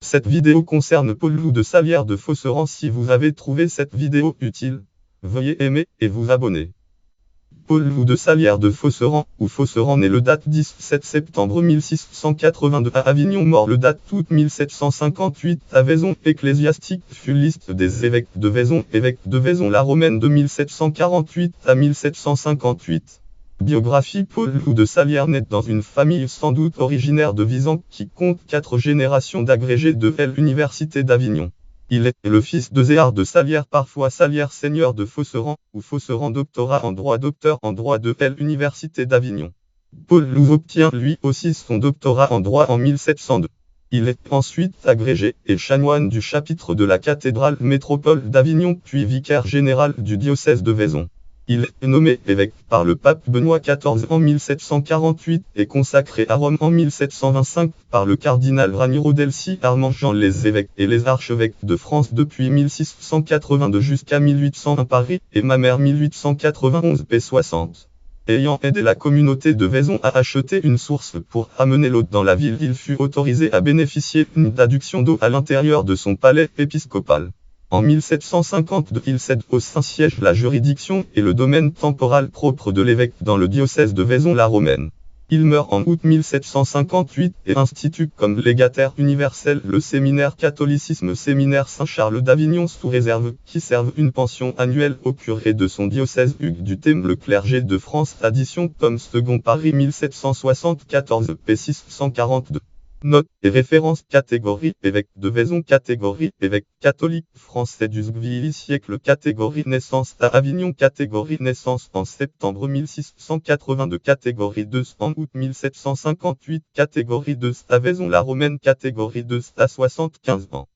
Cette vidéo concerne Paul Loup de Salières de Fosseran. Si vous avez trouvé cette vidéo utile, veuillez aimer et vous abonner. Paul Loup de Salières de Fosseran, ou Fosseran né le date 17 septembre 1682 à Avignon, mort le date août 1758 à Vaison. Ecclésiastique, fut liste des évêques de Vaison, évêque de Vaison-la-Romaine de 1748 à 1758. Biographie. Paul Loup de Salières naît dans une famille sans doute originaire de Visan qui compte 4 générations d'agrégés de l'Université d'Avignon. Il est le fils de Zéard de Salières, parfois Salières seigneur de Fosseran, ou Fosseran doctorat en droit, docteur en droit de l'Université d'Avignon. Paul Loup obtient lui aussi son doctorat en droit en 1702. Il est ensuite agrégé et chanoine du chapitre de la cathédrale métropole d'Avignon puis vicaire général du diocèse de Vaison. Il est nommé évêque par le pape Benoît XIV en 1748 et consacré à Rome en 1725 par le cardinal Raniero Delcy Armangeant. Les évêques et les archevêques de France depuis 1682 jusqu'à 1801 Paris et Mamers 1891 p. 60. Ayant aidé la communauté de Vaison à acheter une source pour amener l'eau dans la ville, il fut autorisé à bénéficier d'une adduction d'eau à l'intérieur de son palais épiscopal. En 1752, il cède au Saint-Siège la juridiction et le domaine temporal propre de l'évêque dans le diocèse de Vaison-la-Romaine. Il meurt en août 1758 et institue comme légataire universel le séminaire catholicisme séminaire Saint-Charles d'Avignon sous réserve, qui serve une pension annuelle au curé de son diocèse Hugues du Thème. Le clergé de France, édition tome 2 Paris 1774 p. 642. Note et référence. Catégorie évêque de Vaison. Catégorie évêque catholique français du XVIIe siècle. Catégorie naissance à Avignon. Catégorie naissance en septembre 1682. Catégorie 2 en août 1758. Catégorie 2 à Vaison-la-Romaine. Catégorie 2 à 75 ans.